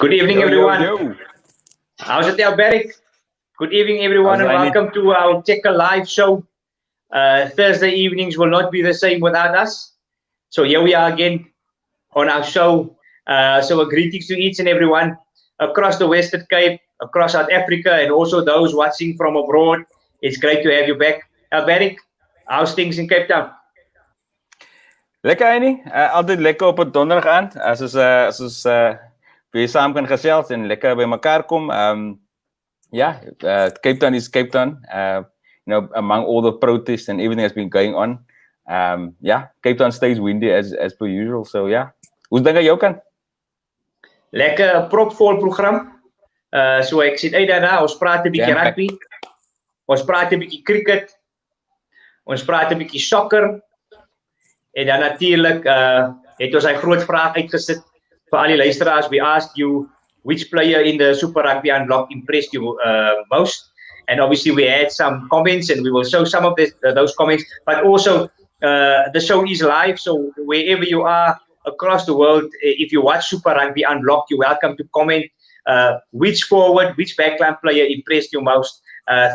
Good evening, everyone. Yo. How's it, Warrick? Good evening, everyone, How's and it, welcome to our Tekkel live show. Thursday evenings will not be the same without us. So here we are again on our show. So a greetings to each and everyone across the Western Cape, across South Africa, and also those watching from abroad. It's great to have you back. Warrick, how's things in Cape Town? Lekker, Annie. Altijd lekker op het donderdagavond. Als ons weer samen kan gesels en lekker bij elkaar komen. Cape Town is Cape Town. Among all the protests and everything that's been going on. Cape Town stays windy as per usual. So hoe dink jy jou kan? Lekker propvol program. So ek sien uit daarna. Ons praat 'n bietjie rugby. Ons praat 'n bietjie cricket. Ons praat 'n bietjie soccer. En dan natuurlijk het ons 'n groot vraag uitgesit vir al die luisteraars. We asked you which player in the Super Rugby Unlocked impressed you most. And obviously we had some comments and we will show some of those comments. But also the show is live, so wherever you are across the world, if you watch Super Rugby Unlocked, you're welcome to comment which forward, which backline player impressed you most.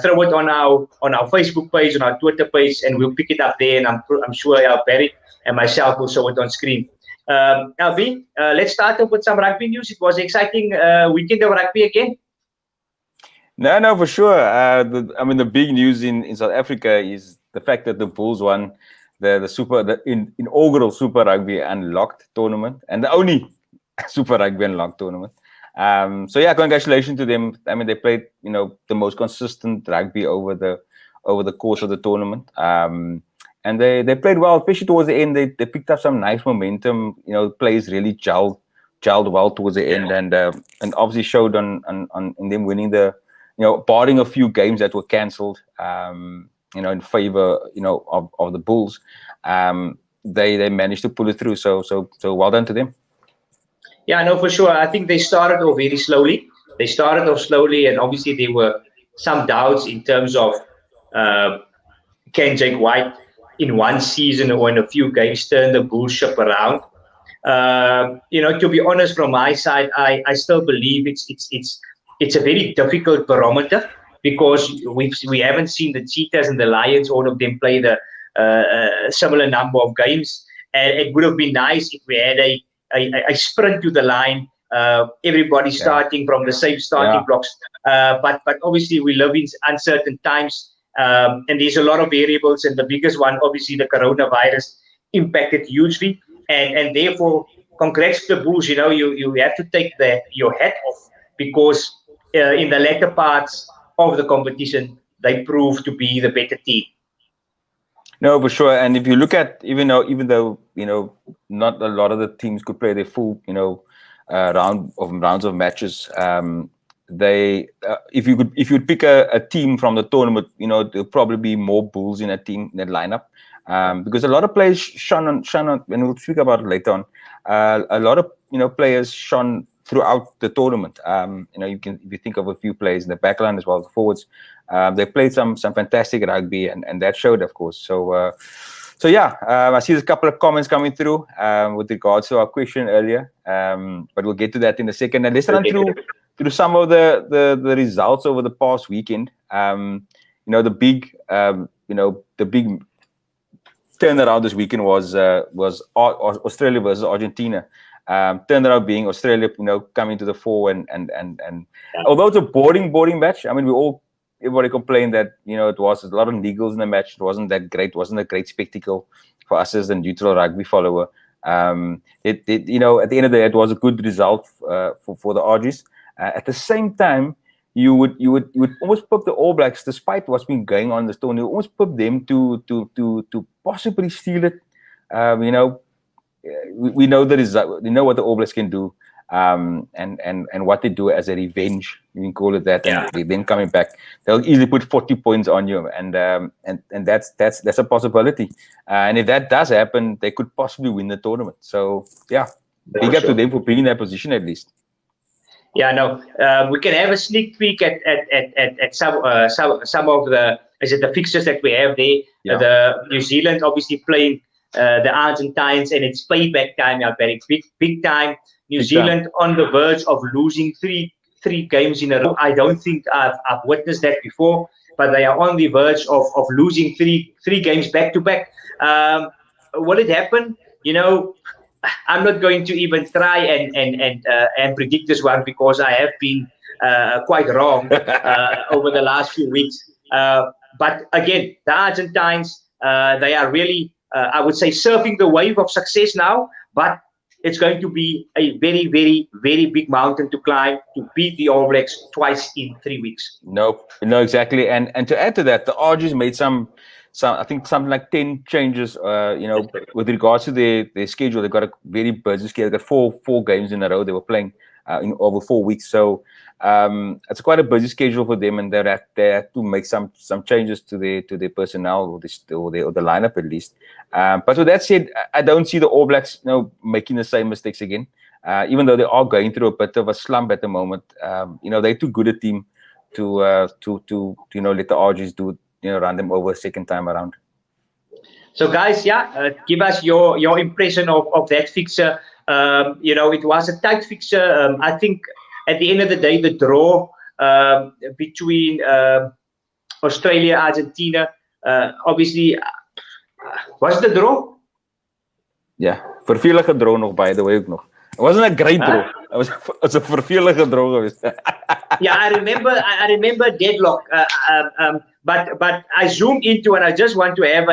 Throw it on our Facebook page, on our Twitter page, and we'll pick it up there. And I'm sure Barry and myself will show it on screen. LB, let's start off with some rugby news. It was an exciting weekend of rugby again. No, for sure. The big news in South Africa is the fact that the Bulls won the inaugural Super Rugby Unlocked tournament, and the only Super Rugby Unlocked tournament. Congratulations to them. I mean, they played, the most consistent rugby over the course of the tournament. And they played well, especially towards the end. They picked up some nice momentum. Players really gelled well towards the end, and obviously showed on in them winning barring a few games that were cancelled, in favor, of the Bulls. They managed to pull it through. So well done to them. Yeah, no, for sure. I think they started off very slowly. And obviously there were some doubts in terms of can Jake White in one season or in a few games turn the Bulls ship around. To be honest, from my side, I still believe it's a very difficult barometer because we haven't seen the Cheetahs and the Lions, all of them play the similar number of games. And it would have been nice if we had a sprint to the line, everybody starting from the same starting blocks. But obviously we live in uncertain times, and there's a lot of variables, and the biggest one, obviously, the coronavirus impacted hugely, and therefore, congrats to the Bulls. You have to take your hat off because in the latter parts of the competition, they proved to be the better team. No, for sure. And if you look at even though not a lot of the teams could play their full rounds of matches, if you'd pick a team from the tournament, there'll probably be more Bulls in that lineup, because a lot of players shone on, and we'll speak about it later on. A lot of players shone throughout the tournament. If you think of a few players in the backline as well as the forwards, they played some fantastic rugby, and that showed, of course. I see there's a couple of comments coming through with regards to our question earlier, but we'll get to that in a second. And let's run through some of the results over the past weekend. The big turnaround this weekend was Australia versus Argentina. Turnaround being Australia, coming to the fore, and although it's a boring match, I mean, everybody complained that it was a lot of niggles in the match. It wasn't that great. It wasn't a great spectacle for us as a neutral rugby follower. At the end of the day, it was a good result for the Aussies. At the same time, you would almost put the All Blacks, despite what's been going on in the tournament, you almost put them to possibly steal it. We know the result. We know what the All Blacks can do, and what they do as a revenge. You can call it that. Yeah. And then coming back, they'll easily put 40 points on you, and that's a possibility. And if that does happen, they could possibly win the tournament. So big up to them for being in that position at least. Yeah, no, we can have a sneak peek at some of the fixtures that we have there. Yeah. The New Zealand obviously playing the Argentines, and it's payback time. Very big time. New Big Zealand time. on the verge of losing three games in a row. I don't think I've witnessed that before, but they are on the verge of losing three games back to back. Will it happen? I'm not going to even try and predict this one, because I have been quite wrong over the last few weeks. But again, the Argentines, they are really, I would say, surfing the wave of success now, but it's going to be a very, very, very big mountain to climb to beat the All Blacks twice in 3 weeks. No, exactly. And to add to that, the RGs made some I think something like 10 changes, with regards to their schedule. They got a very busy schedule. They got four games in a row they were playing in over 4 weeks. So it's quite a busy schedule for them, and they had to make some changes to their personnel or the lineup at least. But with that said, I don't see the All Blacks making the same mistakes again. Even though they are going through a bit of a slump at the moment, they're too good a team to let the RGs run them over a second time around. So guys, give us your impression of that fixture. It was a tight fixture. I think at the end of the day, the draw between Australia, Argentina, obviously, was the draw? Yeah, vervelige draw nog, by the way, ook nog. It wasn't a great draw. It's a vervelige draw geweest. Yeah, I remember deadlock. But I zoomed into, and I just want to have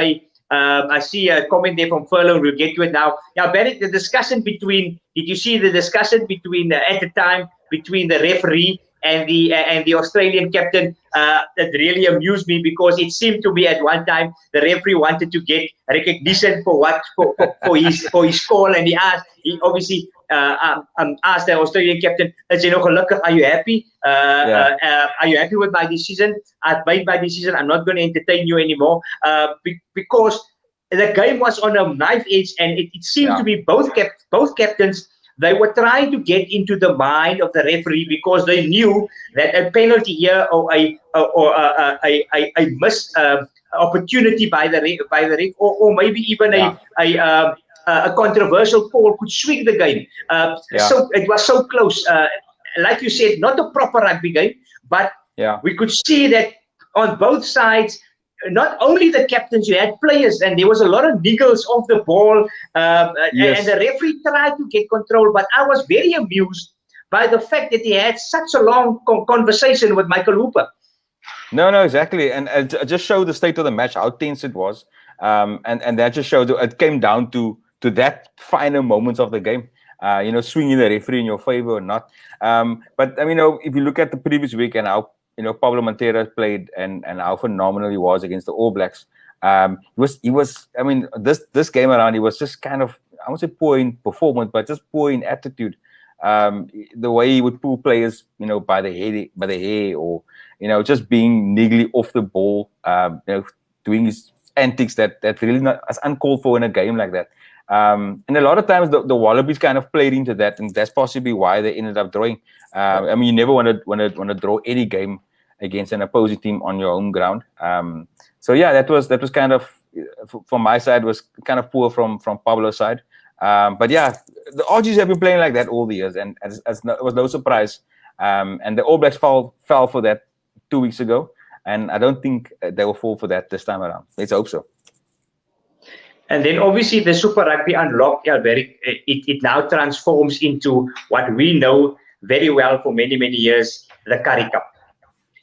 I see a comment there from Furlong. We'll get to it now. Yeah, Barry, did you see the discussion between at the time between the referee and the Australian captain? That really amused me, because it seemed to be at one time the referee wanted to get recognition for his call, and he obviously asked the Australian captain, are you happy? Are you happy with my decision? I've made my decision. I'm not going to entertain you anymore, because the game was on a knife edge, and it seemed to be both captains. They were trying to get into the mind of the referee, because they knew that a penalty here or a missed opportunity by the ref, or maybe even a controversial call could swing the game. So it was so close. Like you said, not a proper rugby game, but we could see that on both sides. Not only the captains, you had players, and there was a lot of niggles off the ball, and the referee tried to get control. But I was very amused by the fact that he had such a long conversation with Michael Hooper. No, exactly, and it just showed the state of the match, how tense it was, and that just showed it came down to that final moments of the game. Swinging the referee in your favor or not. But I mean, if you look at the previous week and how Pablo Montero played and how phenomenal he was against the All Blacks. He was. I mean, this game around, he was just kind of, I won't say poor in performance, but just poor in attitude. The way he would pull players, by the hair, or just being niggly off the ball, doing his antics that really not as uncalled for in a game like that. And a lot of times the Wallabies kind of played into that, and that's possibly why they ended up drawing. I mean, you never want to draw any game against an opposing team on your home ground. So yeah, that was kind of, from my side, was kind of poor from Pablo's side. But yeah, the RGs have been playing like that all the years, and it was no surprise. And the All Blacks fell for that 2 weeks ago, and I don't think they will fall for that this time around. Let's hope so. And then obviously the Super Rugby unlocked, it now transforms into what we know very well for many, many years, the Currie Cup.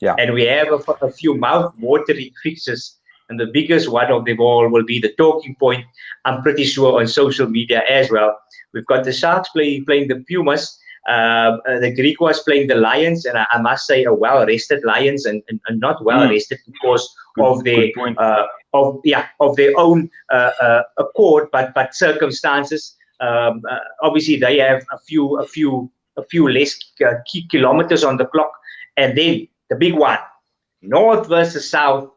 Yeah. And we have a few mouth-watering fixtures, and the biggest one of them all will be the talking point, I'm pretty sure, on social media as well. We've got the Sharks playing the Pumas, the Griquas playing the Lions, and I must say a well-rested Lions, and not well-rested because of their own accord, but circumstances. Obviously, they have a few less key kilometers on the clock, and then the big one, North versus South.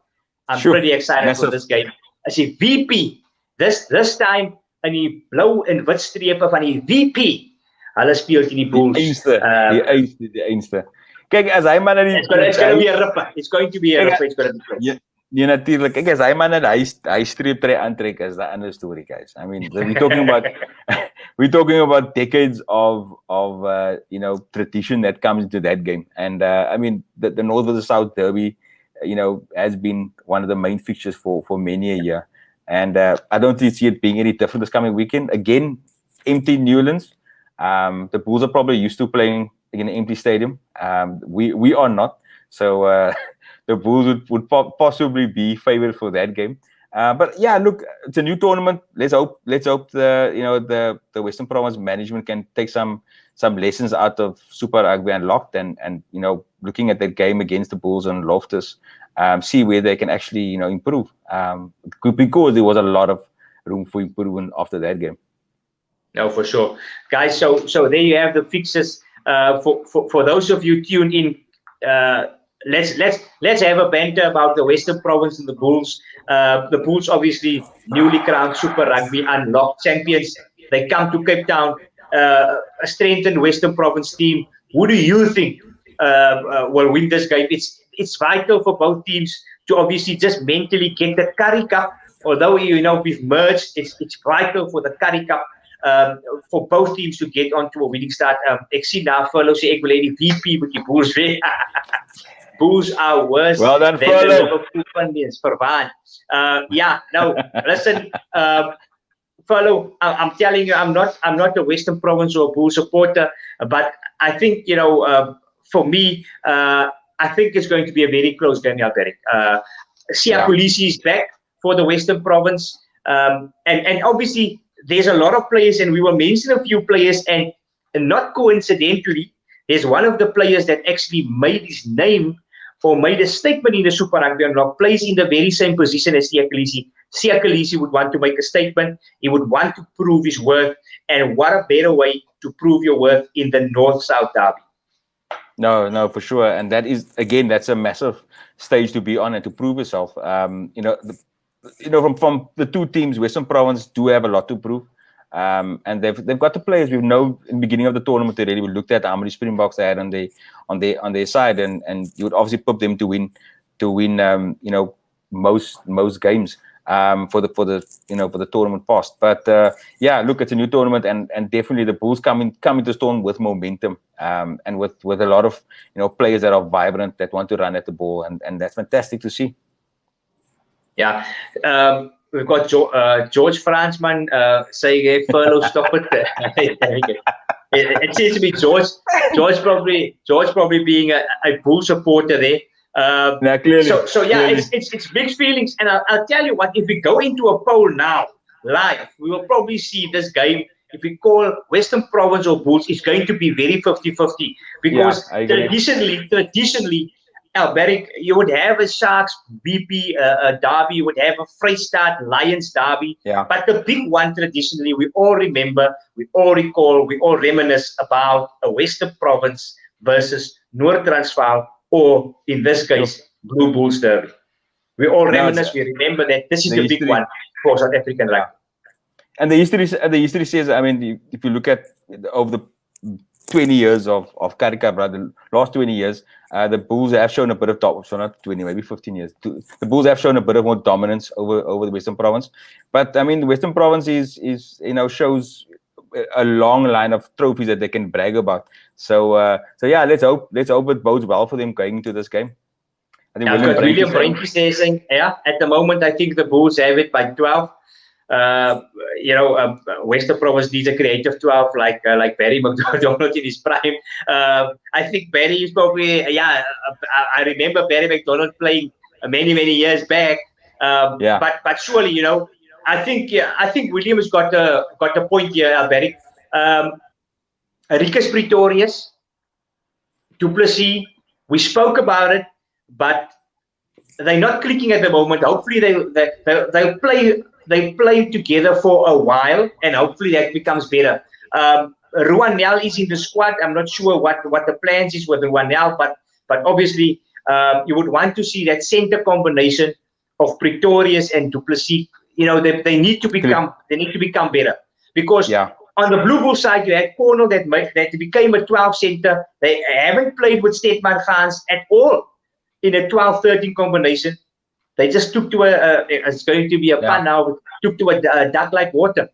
I'm pretty excited for this game. I see VP this time, in die blou en wit strepe van die VP. Hulle speel teen die Bulls. Die einste. Kijk, as hy maar It's going to be a ripper. It's going to be a ripper. It's going to be close. Nee, natuurlijk. Kijk, as hy man en hy streeptree aantrek is the ander story, guys. I mean, we're talking about we're talking about decades of tradition that comes into that game. And I mean, the North versus South derby, has been one of the main fixtures for many a year. And I don't see it being any different this coming weekend. Again, empty Newlands. The Bulls are probably used to playing in an empty stadium. We are not. So the Bulls would possibly be favored for that game. But yeah, look, it's a new tournament. Let's hope the Western Province management can take some lessons out of Super Rugby Unlocked and looking at that game against the Bulls and Loftus, see where they can actually improve. Because there was a lot of room for improvement after that game. No, for sure, guys. So there you have the fixes. For those of you tuned in, let's have a banter about the Western Province and the Bulls. The Bulls, obviously, newly crowned Super Rugby Unlocked champions. They come to Cape Town, a strengthened Western Province team. Who do you think will win this game? It's vital for both teams to obviously just mentally get the Currie Cup. Although we've merged, it's vital for the Currie Cup. For both teams to get onto a winning start. Ek sien daar Furlow sê ek wil hê die VP met die Bulls wen. Bulls are worse well done, than the Liverpool Indians. Verwaan. Now listen, Furlow, I'm telling you, I'm not a Western Province or a Bull supporter, but I think for me, I think it's going to be a very close game, Warrick. Siya Kolisi is back for the Western Province, and obviously. There's a lot of players, and we will mention a few players, and not coincidentally, there's one of the players that actually made his name or made a statement in the Super Rugby Unlocked, plays in the very same position as Siya Kolisi. Siya Kolisi would want to make a statement. He would want to prove his worth, and what a better way to prove your worth in the North-South derby. No, for sure, and that's a massive stage to be on and to prove yourself. From the two teams, Western Province do have a lot to prove, and they've got the players we know in the beginning of the tournament already. We looked at how many Springboks they had on their side, and you would obviously put them to win most games for the tournament past. But look, it's a new tournament, and definitely the Bulls come into storm with momentum, and with a lot of players that are vibrant, that want to run at the ball, and that's fantastic to see. Yeah, we've got George Fransman saying, Furlow, stop it. It seems to be George probably being a Bull supporter there. Clearly. It's mixed feelings. And I'll tell you what, if we go into a poll now, live, we will probably see this game. If we call Western Province or Bulls, it's going to be very 50-50. Because traditionally, Warrick, you would have a Sharks BP derby, you would have a Vrystaat Lions derby. Yeah. But the big one traditionally, we all remember, we all recall, we all reminisce about a Western Province versus Noord Transvaal, or in this case, Blue Bulls derby. We all reminisce, we remember that this is the big one for South African rugby. And the history says, I mean, if you look at over the 20 years of Currie Cup, the last 20 years, the Bulls have shown a bit of top. So not 20, maybe 15 years. The Bulls have shown a bit of more dominance over the Western Province. But I mean, the Western Province is shows a long line of trophies that they can brag about. So let's hope it bodes well for them going into this game. I think William Brentje saying, at the moment I think the Bulls have it by 12. Western Province needs a creative 12 like Barry McDonald in his prime. I think Barry is probably I remember Barry McDonald playing many years back. But surely I think William has got a point here, Barry. Ricus Pretorius, Du Plessis, we spoke about it, but they're not clicking at the moment. Hopefully they'll play together for a while, and hopefully that becomes better. Ruanel is in the squad. I'm not sure what the plans is with Ruanel, but obviously you would want to see that center combination of Pretorius and Du Plessis. They need to become better, because on the Blue Bull side you had Cornell that became a 12 center. They haven't played with Stedman Gans at all in a 12-13 combination. They just took to it's going to be a pun now, took to a duck like water.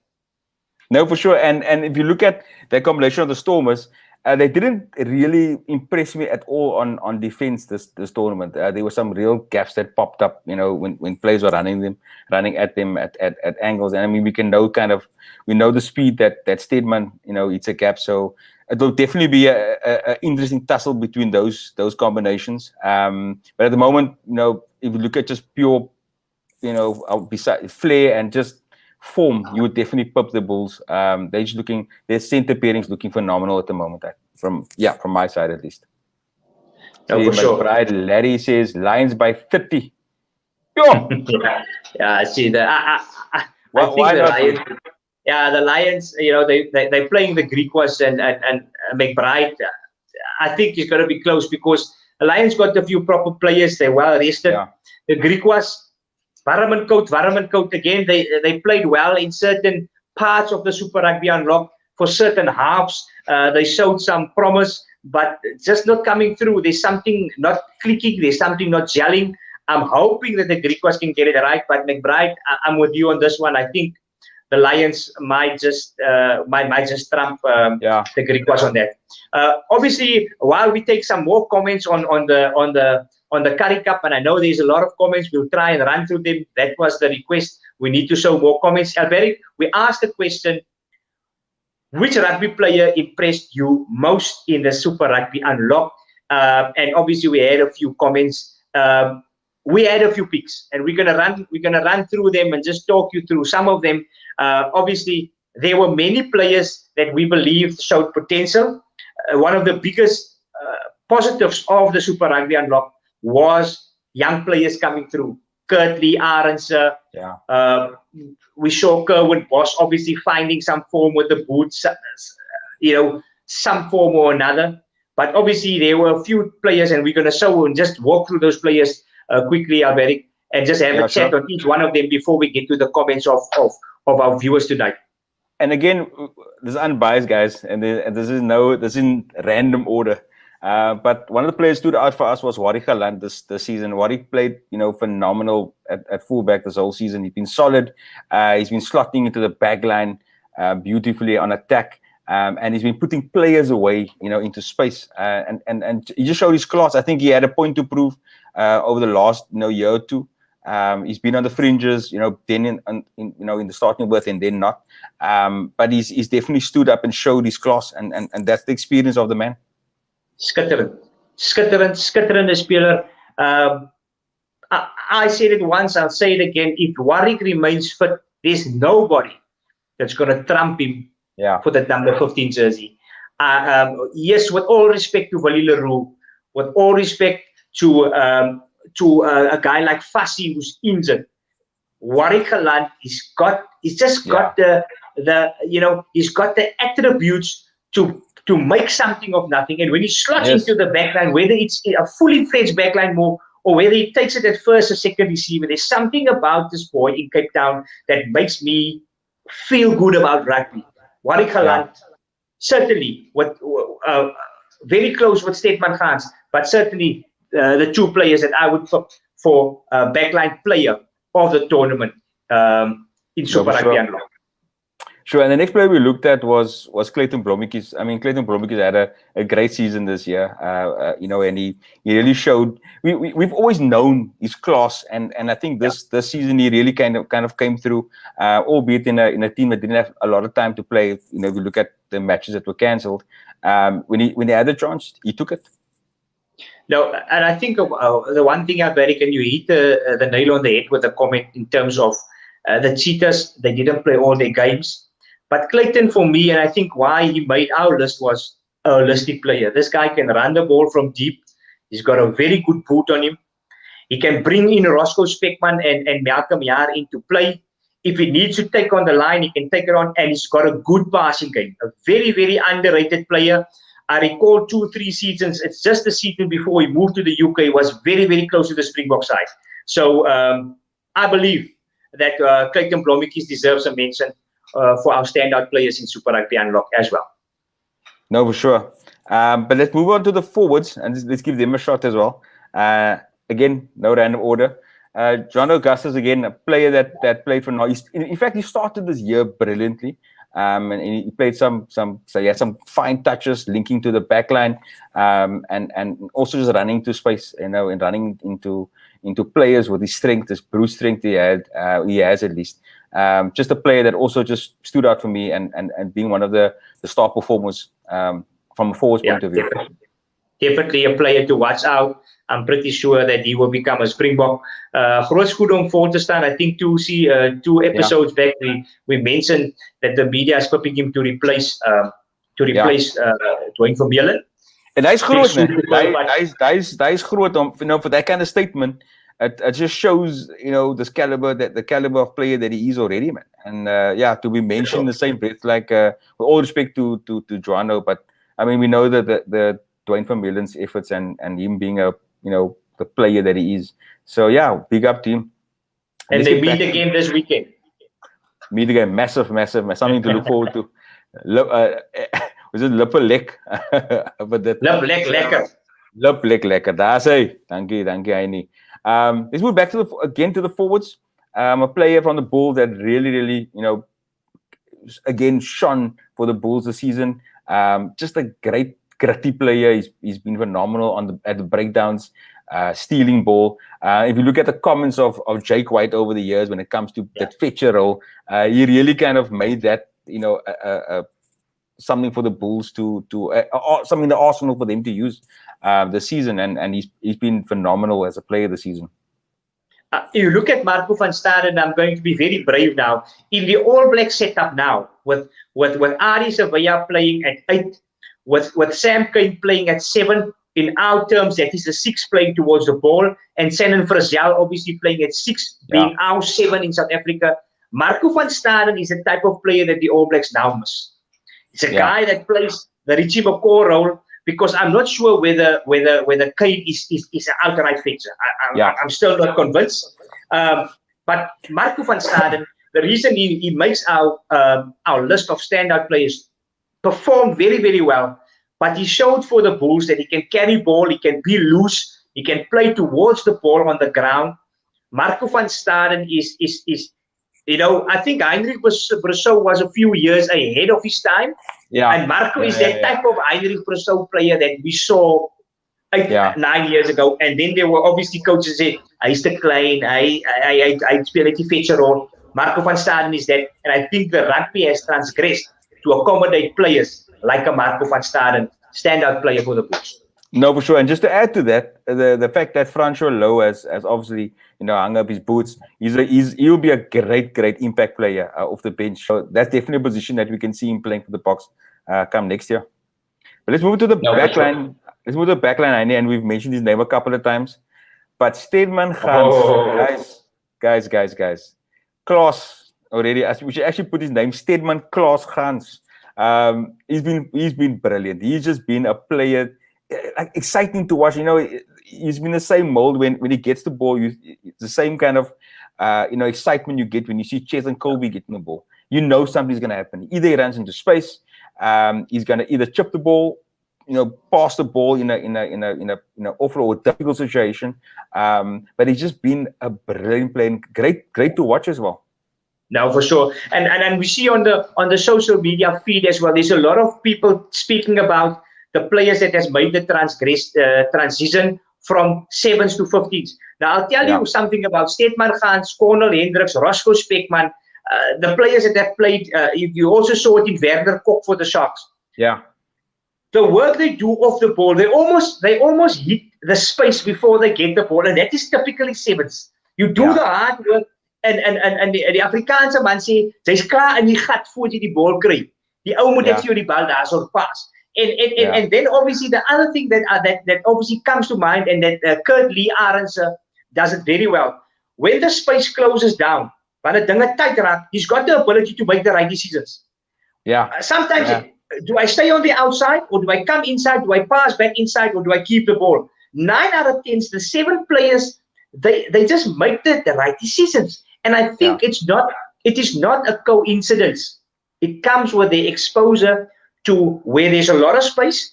No, for sure. And if you look at the combination of the Stormers, they didn't really impress me at all on defense this tournament. There were some real gaps that popped up, when players were running at them at angles. And I mean, we know the speed that Staden, it's a gap. So it will definitely be a interesting tussle between those combinations. But at the moment, if you look at just pure, beside flair and just form, you would definitely pip the Bulls. Their center pairings looking phenomenal at the moment. From my side at least. No, for sure. Larry says Lions by 30. I see that. I think the Lions. Yeah, the Lions. They're playing the Griquas and McBride. I think it's going to be close because the Lions got a few proper players. They're well rested. Yeah. The Griquas. Warm and coat again. They played well in certain parts of the Super Rugby Unlocked. For certain halves, they showed some promise, but just not coming through. There's something not clicking. There's something not gelling. I'm hoping that the Griquas can get it right, but McBride, I'm with you on this one. I think the Lions might just trump the Griquas on that. Obviously, while we take some more comments on the Currie Cup, and I know there's a lot of comments, we'll try and run through them. That was the request. We need to show more comments. Alberic, we asked the question, which rugby player impressed you most in the Super Rugby Unlocked? And obviously we had a few comments. We had a few picks, and we're gonna run through them and just talk you through some of them. Obviously, there were many players that we believe showed potential. One of the biggest positives of the Super Rugby Unlocked was young players coming through. Kurtley, Arends, we saw Kerwin Bosch obviously finding some form with the boots, some form or another. But obviously there were a few players, and we're going to show and just walk through those players quickly, Alberic, and just have a chat on each one of them before we get to the comments of our viewers tonight. And again, this is unbiased, guys, and this is in random order. But one of the players stood out for us was Warrick Gelant this season. Warrick played, phenomenal at fullback this whole season. He's been solid. He's been slotting into the back line beautifully on attack. And he's been putting players away, into space. And he just showed his class. I think he had a point to prove over the last, year or two. He's been on the fringes, then in the starting berth and then not. But he's definitely stood up and showed his class, and that's the experience of the man. Skitterend speler. I said it once, I'll say it again. If Warrick remains fit, there's nobody that's going to trump him for the number 15 jersey. Yes, with all respect to Willie Leroux, with all respect to a guy like Fassi who's injured, Warrick Gelant, he's got the he's got the attributes to make something of nothing. And when he slots into the backline, whether it's a fully fledged backline move or whether he takes it at first or second receiver, there's something about this boy in Cape Town that makes me feel good about rugby. Warrick Gelant, certainly very close with Staden Gans, but certainly the two players that I would pick for backline player of the tournament in Super Rugby Unlocked. Sure, and the next player we looked at was Clayton Blommetjies. I mean, Clayton Blommetjies had a great season this year, and he really showed. We've always known his class, and I think this season he really kind of came through, albeit in a team that didn't have a lot of time to play. If you look at the matches that were cancelled, when he had a chance, he took it. No, and I think the one thing, Alberic, and you hit the nail on the head with the comment in terms of the Cheetahs. They didn't play all their games. But Clayton, for me, and I think why he made our list, was a holistic player. This guy can run the ball from deep. He's got a very good boot on him. He can bring in Roscoe Speckman and Malcolm Jaar into play. If he needs to take on the line, he can take it on, and he's got a good passing game. A very, very underrated player. I recall 2-3 seasons. It's just the season before he moved to the UK. He was very, very close to the Springbok side. So I believe that Clayton Blommetjies deserves a mention for our standout players in Super Rugby Unlocked as well. No, for sure. But let's move on to the forwards and let's give them a shot as well. Again, no random order. John Augustus, again, a player that played for now. In fact, he started this year brilliantly. And he played some fine touches linking to the back line, and also just running to space, and running into players with his strength, his brute strength he has at least. Just a player that also just stood out for me, and being one of the star performers from a forwards point of view. Definitely a player to watch out. I'm pretty sure that he will become a Springbok. Groot goed om voor te staan. I think two episodes back we mentioned that the media is picking him to replace Dwayne van Gelant. En hy's groot, hy's groot om, for that kind of statement. It just shows, the caliber of player that he is already, man. And to be mentioned in the same breath, like with all respect to Joano, but I mean, we know that the Dwayne van Gelant's efforts and him being the player that he is. So big up to him. And they meet again this weekend. Meet again, massive, something to look forward to. Was it Lippelek? Lippelek lekker. Lippelek lekker. Daar sê. Dankie Heini. Let's move back to the forwards. A player from the Bulls that really, again shone for the Bulls this season. Just a great gritty player. He's been phenomenal at the breakdowns, stealing ball. If you look at the comments of Jake White over the years when it comes to that fetcher role, he really kind of made that something for the Bulls to something in the arsenal for them to use this season, and he's been phenomenal as a player this season. You look at Marco van Staden, I'm going to be very brave now. In the All Black setup now, with Ari Savaya playing at 8, with Sam Kane playing at 7, in our terms, that is the 6 playing towards the ball, and Shannon Frizzell obviously playing at 6, being our 7 in South Africa. Marco van Staden is the type of player that the All Blacks now miss. It's a guy that plays the Richie McCaw role, because I'm not sure whether Kane is an outright fixer. I'm still not convinced. But Marco van Staden, the reason he makes our list of standout players perform very, very well, but he showed for the Bulls that he can carry ball, he can be loose, he can play towards the ball on the ground. Marco van Staden is I think Heinrich Brosseau was a few years ahead of his time. Yeah. And Marco is that type of Heinrich Brosseau player that we saw 9 years ago. And then there were obviously coaches that said, hy's te klein, hy speel net die fetcher rol. Marco van Staden is that. And I think the rugby has transgressed to accommodate players like a Marco van Staden, standout player for the Bulls. No, for sure. And just to add to that, the fact that Francois Lowe has obviously hung up his boots, he'll be a great impact player off the bench. So that's definitely a position that we can see him playing for the Boks come next year. But let's move to the back line. Let's move to the back line, and we've mentioned his name a couple of times. But Staden Gans, guys. Klaas already. We should actually put his name, Staden Klaas Gans. He's been brilliant. He's just been a player. Exciting to watch. He's been the same mold when he gets the ball. It's the same kind of excitement you get when you see Ches and Colby getting the ball. Something's going to happen. Either he runs into space, he's going to either chip the ball, pass the ball in a awful or difficult situation. But he's just been a brilliant player, and great to watch as well. No, for sure. And we see on the social media feed as well, there's a lot of people speaking about the players that has made the transition from 7s to 15s. Now, I'll tell you something about Staden Gans, Cornel Hendricks, Roscoe Speckman, the players that have played. You also saw it in Werner Kok for the Sharks. Yeah. The work they do off the ball, they almost hit the space before they get the ball, and that is typically 7s. You do the hard work, and die Afrikaanse man sê, jy's klaar in die gat voor jy die bal kry. Die ou moet net vir jou die bal daarso pas. And then obviously the other thing that obviously comes to mind, and that Kurt Lee Arends does it very well. When the space closes down, wanneer dinge tight raak, he's got the ability to make the right decisions. Yeah. Sometimes, do I stay on the outside, or do I come inside? Do I pass back inside, or do I keep the ball? 9 out of 10, the 7 players, they just make the right decisions. And I think it is not a coincidence. It comes with the exposure to where there's a lot of space.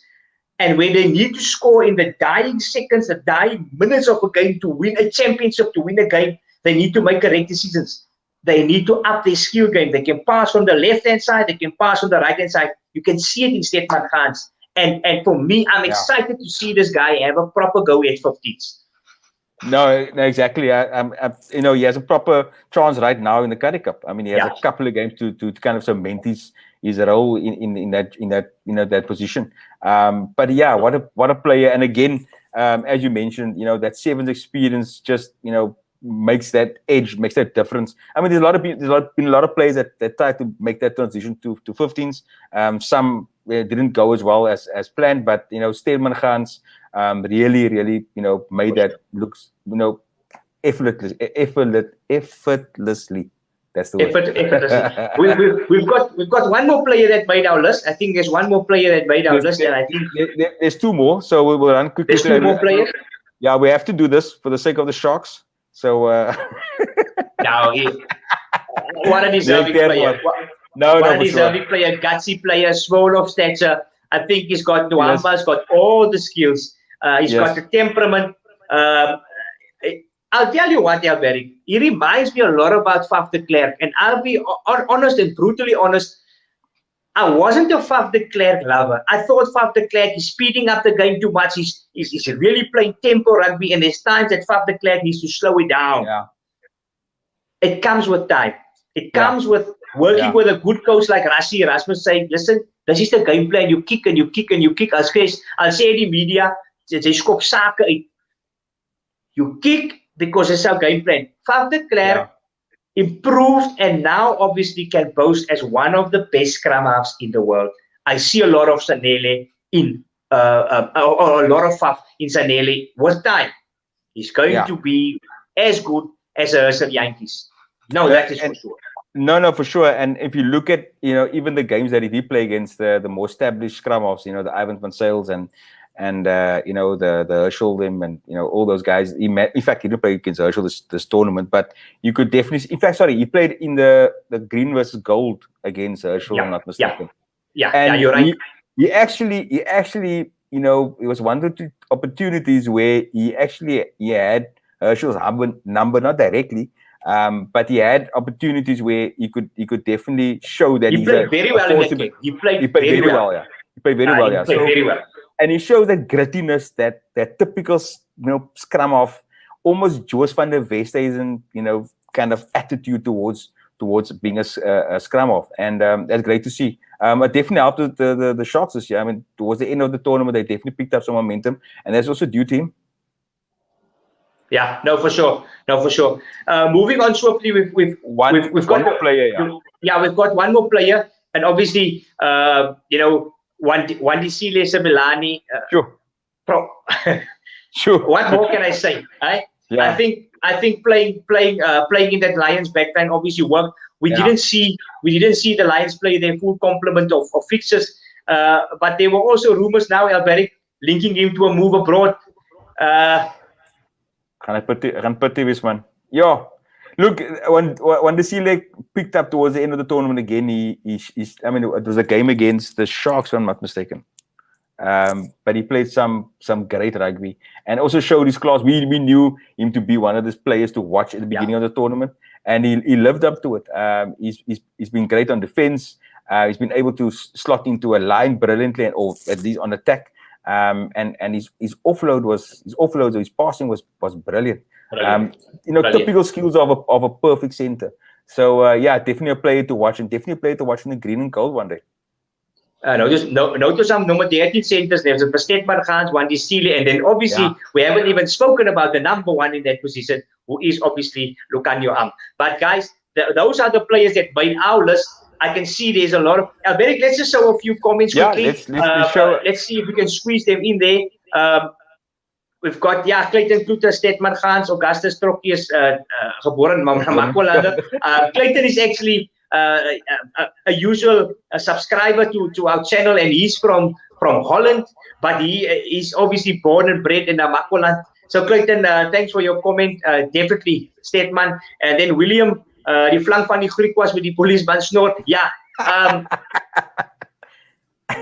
And when they need to score in the dying seconds, the dying minutes of a game to win a championship, to win a game, they need to make correct decisions. They need to up their skill game. They can pass from the left-hand side. They can pass from the right-hand side. You can see it in Staden Gans. And for me, I'm excited to see this guy have a proper go at 15s. No, exactly. He has a proper chance right now in the Currie Cup. I mean, he has a couple of games to kind of cement his role in that position. But yeah, what a player! And again, as you mentioned, that sevens experience just makes that edge, makes that difference. I mean, there's been a lot of players that tried to make that transition to 15s. Some didn't go as well as planned, but Staden Gans really made that looks effortlessly. That's the word. Effortlessly. We've got one more player that made our list. I think there's one more player that made our list, and I think there's two more. So we will run quickly. There's two more players. Yeah, we have to do this for the sake of the Sharks. So now, what a deserving player. What a deserving player, gutsy player, small of stature. I think he's got Nohamba's got all the skills. He's got the temperament. I'll tell you what, Warrick, he reminds me a lot about Faf de Klerk. And I'll be honest and brutally honest, I wasn't a Faf de Klerk lover. I thought Faf de Klerk is speeding up the game too much. He's really playing tempo rugby, and there's times that Faf de Klerk needs to slow it down. Yeah. It comes with time. It comes with working with a good coach like Rassie Erasmus saying, listen, this is the game plan. You kick and you kick and you kick. I'll say the media, jy skop sake uit. You kick because it's our game plan. Faf de Klerk improved and now obviously can boast as one of the best scrum halves in the world. I see a lot of Sanele in or a lot of Faf in Sanele with time. He's going to be as good as a Yankees. No, that is for sure. No, for sure. And if you look at even the games that he did play against the more established scrum halves, the Ivan van Sales and the Herschel them and all those guys. In fact, he didn't play against Herschel this tournament, but you could definitely. In fact, he played in the green versus gold against Herschel. I'm not mistaken. Yeah, you're right. He actually, it was one or two opportunities where he had Herschel's number, not directly. But he had opportunities where he could definitely show that he played very well in that game. He played very well. Yeah. He played very well. Yeah. He played very well. And he shows that grittiness, that typical scrum off, almost Joos van der Westhuizen, kind of attitude towards being a scrum off, and that's great to see. It definitely helped the Sharks this year. I mean, towards the end of the tournament, they definitely picked up some momentum, and that's also due to him. Yeah, no, for sure. Moving on swiftly, we've got one more player. Yeah, we've got one more player, and obviously, Wandisile Simelane. Sure. What more can I say? Right? Yeah. I think playing in that Lions backline obviously worked. We didn't see the Lions play their full complement of fixtures, but there were also rumors now, Warrick, linking him to a move abroad. Gaan put this man. Yeah. Look, when Wandisile picked up towards the end of the tournament again, it was a game against the Sharks, if I'm not mistaken. But he played some great rugby and also showed his class. We knew him to be one of these players to watch at the beginning of the tournament, and he lived up to it. He's been great on defense. He's been able to slot into a line brilliantly, or at least on attack. And his offload, his passing was brilliant. Typical skills of a perfect center. So definitely a player to watch, and definitely a player to watch in the green and gold one day. Notice some number 13 centers. There's a Staden Gans, Wandisile, and then obviously we haven't even spoken about the number one in that position, who is obviously Lucanio Am. But guys, those are the players that made our list. I can see there's a lot of. Warrick, let's just show a few comments quickly. Let's see if we can squeeze them in there. We've got Clayton Blommetjies, Staden Gans, Augustus Trokkies, geboren Makwalandse. Clayton is actually a usual subscriber to our channel, and he's from Holland, but he is obviously born and bred in Makwaland. So Clayton, thanks for your comment. Definitely Staden. And then William, die flank van die Griek was met die polisman snor. Ja.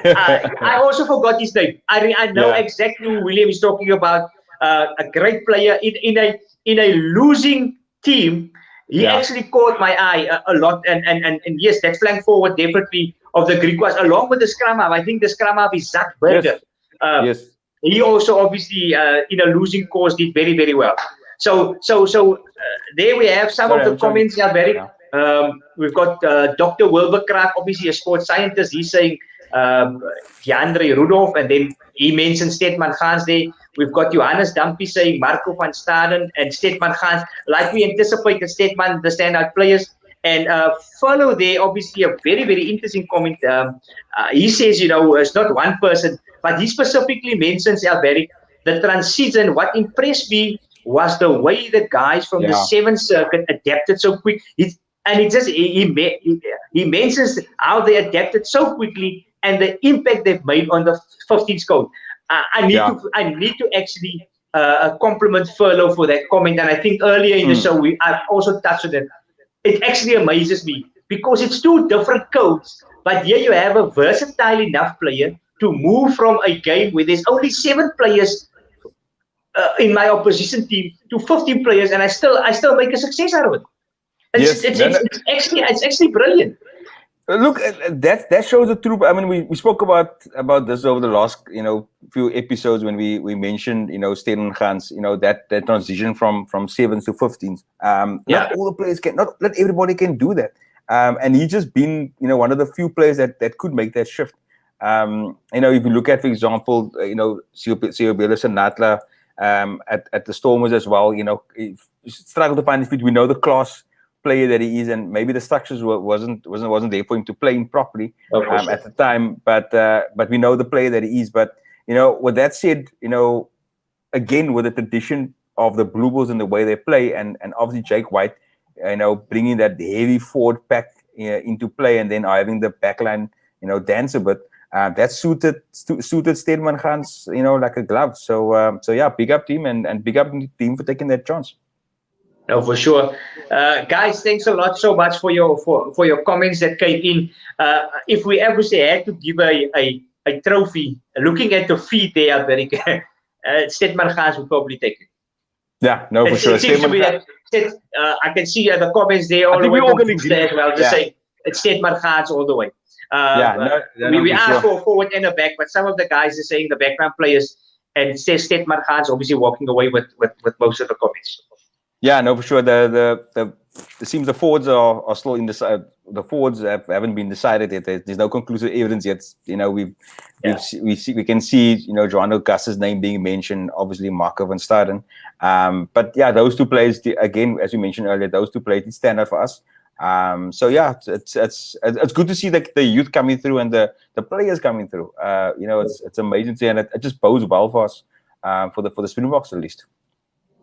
I also forgot his name. I know exactly who William is talking about. A great player in a losing team. He actually caught my eye a lot. And yes, that flank forward definitely of the Greek was along with the scrum half. I think the scrum half is Zach Berger. Yes. He also obviously in a losing cause did very, very well. So there we have some of the comments. Yeah, very. We've got Dr. Wilbur Kraak, obviously a sports scientist. He's saying Deandre Rudolph, and then he mentioned Stedman Gans there. We've got Johannes Dumpy saying Marco van Staden and Stedman Gans. Like we anticipated, Stedman, the standout players. And follow there, obviously a very, very interesting comment. He says, it's not one person, but he specifically mentions, Alberic, the transition. What impressed me was the way the guys from the 7th Circuit adapted so quick. He mentions how they adapted so quickly and the impact they've made on the 15th code. I need to actually compliment Furlow for that comment. And I think earlier in the show, I've also touched on it. It actually amazes me because it's two different codes, but here you have a versatile enough player to move from a game where there's only 7 players in my opposition team to 15 players, and I still make a success out of it. It's actually brilliant. Look, that shows the truth. I mean, we spoke about this over the last few episodes when we mentioned Staden Gans, that transition from 7s to 15s. Not all the players not everybody can do that. And he's just been one of the few players that could make that shift. If you look at, for example, Siobela Senatla at the Stormers as well, he struggled to find his feet. We know the class player that he is, and maybe the structures wasn't there for him to play him properly at the time. But we know the player that he is. But with that said, again with the tradition of the Blue Bulls and the way they play, and obviously Jake White, bringing that heavy forward pack into play, and then having the backline dance a bit. That suited Stedman Gans, like a glove. So big up team and big up team for taking that chance. No, for sure. Guys, thanks a lot so much for your comments that came in. If we ever had to give a trophy, looking at the feet there, Stedman Gans would probably take it. Yeah, no, for sure. It seems to be that, I can see the comments there all the way from as well. Just saying it's Stedman Gans all the way. We asked for a forward and a back, but some of the guys are saying the background players, and it says Stedman Gans obviously walking away with most of the comments. Yeah, no, for sure. It seems the forwards are still in the forwards haven't been decided yet. There's no conclusive evidence yet. We can see Johanno Gass's name being mentioned, obviously Marco van Staden. But yeah, those two players again, as we mentioned earlier, those two players did stand out for us. It's good to see the youth coming through and the players coming through. It's amazing to see, and it just bodes well for us for the Springboks at least.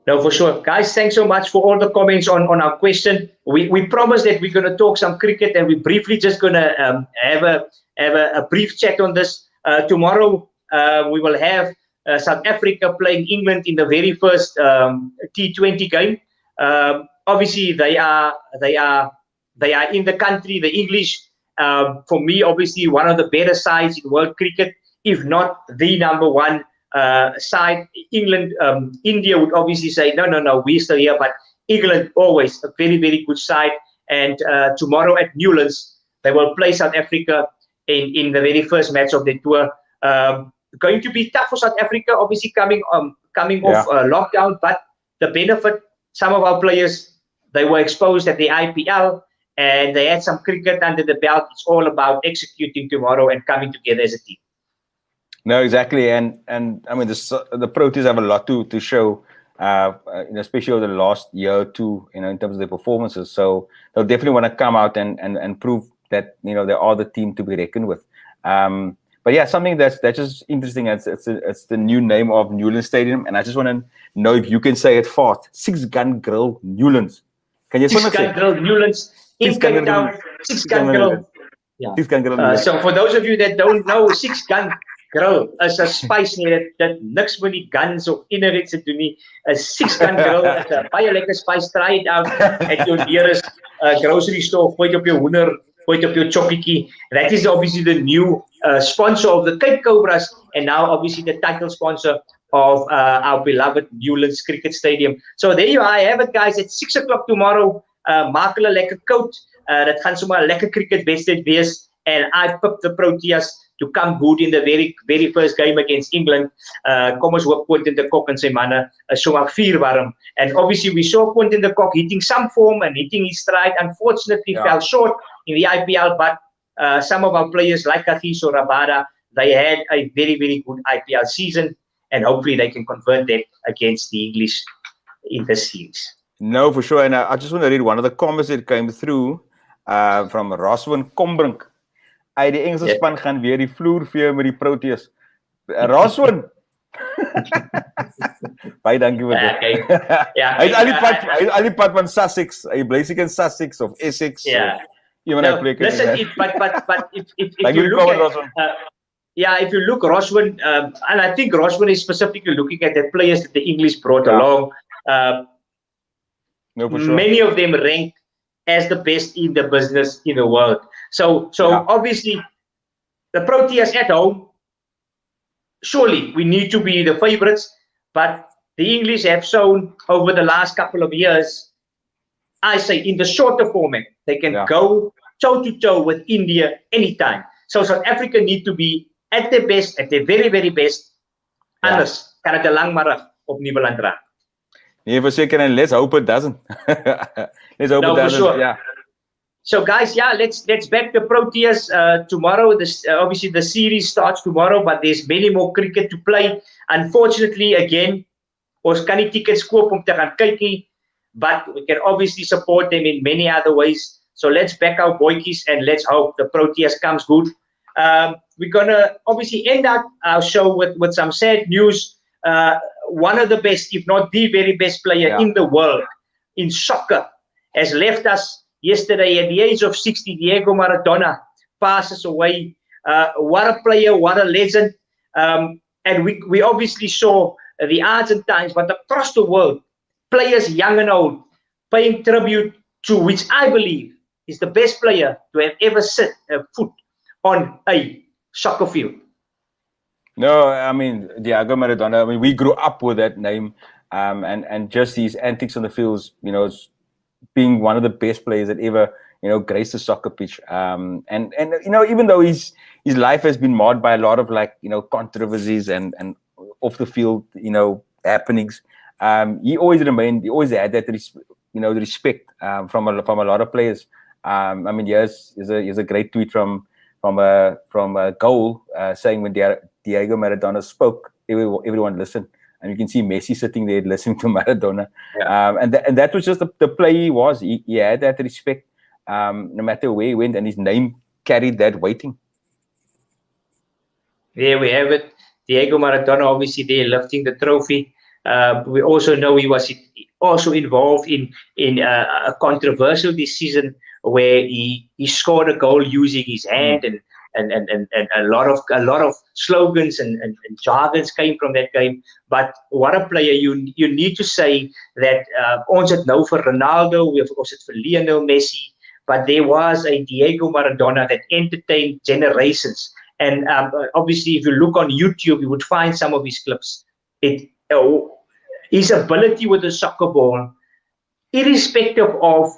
No, for sure. Guys, thanks so much for all the comments on our question. We promised that we're going to talk some cricket, and we're briefly just going to have a brief chat on this. Tomorrow, we will have South Africa playing England in the very first T20 game. Obviously, they are in the country, the English. For me, obviously, one of the better sides in world cricket, if not the number one side. England, India would obviously say, no, we're still here. But England, always a very, very good side. And tomorrow at Newlands, they will play South Africa in the very first match of the tour. Going to be tough for South Africa, obviously coming off lockdown. But the benefit, some of our players, they were exposed at the IPL and they had some cricket under the belt. It's all about executing tomorrow and coming together as a team. No, exactly, and I mean the Proteas have a lot to show, especially over the last year or two, in terms of their performances. So they'll definitely want to come out and prove that they are the team to be reckoned with. But yeah, something that's just interesting. It's the new name of Newlands Stadium, and I just want to know if you can say it fast. 6 Gun Grill Newlands. Can you say 6 Gun Grill Newlands in Cape Town? 6 Gun Grill. Yeah. 6 Gun Grill. So for those of you that don't know, 6 Gun Grill is 'n spice dat niks met die guns of innerits te doen nie. 'n 6 Gun Grill is 'n baie lekker spice. Try it out at your nearest grocery store. Gooi op jou hoender point of view, Chokiki. That is obviously the new sponsor of the Cape Cobras, and now obviously the title sponsor of our beloved Newlands Cricket Stadium. So there you are, I have it, guys. At 6 o'clock tomorrow, maak hulle lekker koud. Dat gaan sommer 'n lekker cricket wedstryd wees. And I picked the Proteas to come good in the very first game against England. Kom ons hoop Quinton de Kock en sy manne is sommer vuurwarm. And obviously we saw Quinton de Kock hitting some form and hitting his stride. Unfortunately, fell short in the IPL, but some of our players like Kagiso Rabada, they had a very good IPL season, and hopefully they can convert that against the English in this series. No, for sure. And I just want to read one of the comments that came through from Roswin Kombrink. Die Engelse span gaan weer die vloer vee met die Proteas. Roswin. Baie dankie vir dit. Hy is al die pad van Sussex. Hy bly seker in Sussex of Essex. Listen, but if you look at if you look Roswin, and I think Roswin is specifically looking at the players that the English brought along. No, for sure. Many of them ranked as the best in the business in the world. So obviously, the Proteas at home, surely we need to be the favorites, but the English have shown over the last couple of years, I say in the shorter format, they can go toe-to-toe with India anytime. So South Africa need to be at their best, at their very best. Anders kan het 'n lang middag op Nieuweland raak. Nee, verseker, and let's hope it doesn't. Let's hope it doesn't. Sure. So guys, let's back the Proteas tomorrow. Obviously the series starts tomorrow, but there's many more cricket to play. Unfortunately, again, ons kan nie tickets koop om te gaan kyk nie, but we can obviously support them in many other ways. So let's back our boykies and let's hope the Proteas comes good. We're gonna obviously end up our show with some sad news. One of the best, if not the very best player in the world in soccer has left us yesterday at the age of 60. Diego Maradona passes away. What a player, what a legend. And we obviously saw the Argentines, but across the world, players young and old, paying tribute to which I believe is the best player to have ever set foot on a soccer field. No, I mean, Diego Maradona, I mean, we grew up with that name, and just his antics on the fields, being one of the best players that ever, graced the soccer pitch. And even though his life has been marred by a lot of controversies and off the field, happenings, he always had that, respect from a lot of players. I mean, here's a great tweet from a goal saying when Diego Maradona spoke, everyone listened, and you can see Messi sitting there listening to Maradona. And that was just the play he was. He had that respect, no matter where he went, and his name carried that weighting. There we have it. Diego Maradona, obviously there lifting the trophy. We also know he was also involved in a controversial decision where he scored a goal using his hand, and a lot of slogans and jargons came from that game. But what a player! You need to say that ons het nou vir Ronaldo, ons het vir Lionel Messi, but there was a Diego Maradona that entertained generations. And obviously, if you look on YouTube, you would find some of his clips. His ability with the soccer ball, irrespective of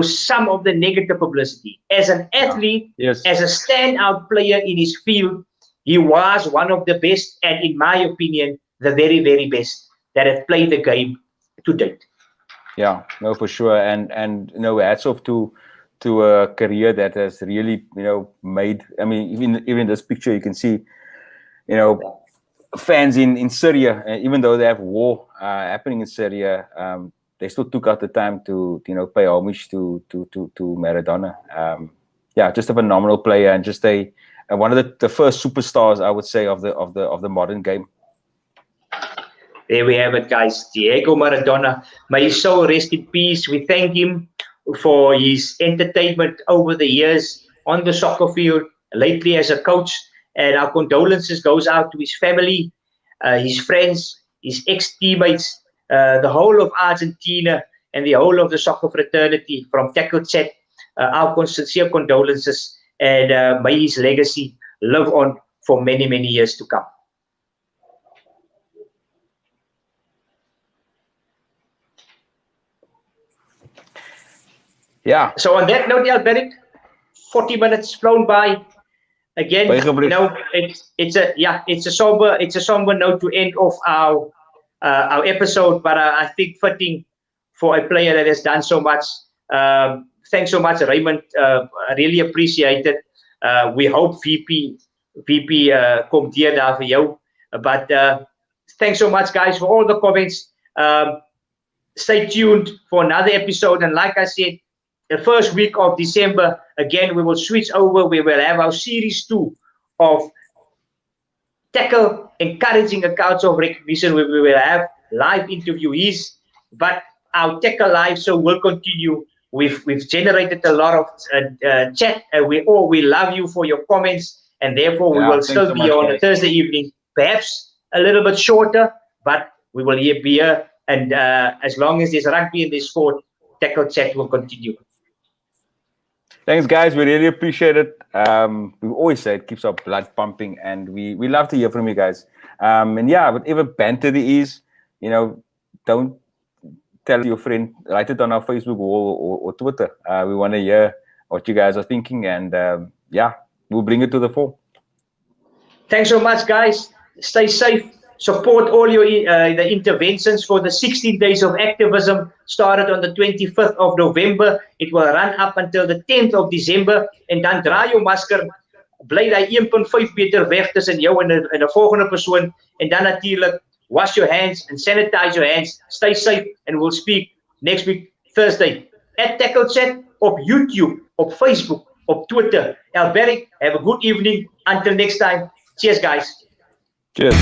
some of the negative publicity. As an athlete, as a standout player in his field, he was one of the best, and in my opinion, the very best that have played the game to date. Yeah, no, for sure. And hats off to a career that has really, made. I mean, even in this picture, you can see, fans in Syria, even though they have war happening in Syria, they still took out the time to pay homage to Maradona. Just a phenomenal player, and just one of the first superstars, I would say, of the modern game. There we have it, guys. Diego Maradona, may his soul rest in peace. We thank him for his entertainment over the years on the soccer field, lately as a coach, and our condolences goes out to his family, his friends, his ex-teammates, the whole of Argentina, and the whole of the soccer fraternity from Tekkel Chat. our sincere condolences, and may his legacy live on for many, many years to come. Yeah. So on that note, Alberic, 40 minutes flown by. Again, you know, it's a somber note to end off our episode, but I think fitting for a player that has done so much. Thanks so much, Raymond. I really appreciate it. We hope VP komt hier daar vir jou. But thanks so much, guys, for all the comments. Stay tuned for another episode, and like I said, the first week of December, again, we will switch over. We will have our series 2 of Tekkel, encouraging accounts of recognition, where we will have live interviewees, but our Tekkel live show will continue. We've generated a lot of chat, and we love you for your comments, and therefore we will still be on a Thursday evening, perhaps a little bit shorter, but we will be here, and as long as there's rugby in this sport, Tekkel chat will continue. Thanks, guys. We really appreciate it. We always say it keeps our blood pumping, and we love to hear from you guys. And yeah, whatever banter there is, you know, don't tell your friend. Write it on our Facebook or Twitter. We want to hear what you guys are thinking, and yeah, we'll bring it to the fore. Thanks so much, guys. Stay safe. Support all your the interventions for the 16 days of activism started on the 25th of November. It will run up until the 10th of December. En dan draai jou masker, bly daai 1.5 meter weg tussen jou en 'n volgende persoon. En dan natuurlik, wash your hands and sanitize your hands. Stay safe, and we'll speak next week, Thursday, at Tekkel Chat, op YouTube, op Facebook, op Twitter. Alberic, have a good evening. Until next time. Cheers, guys. Cheers.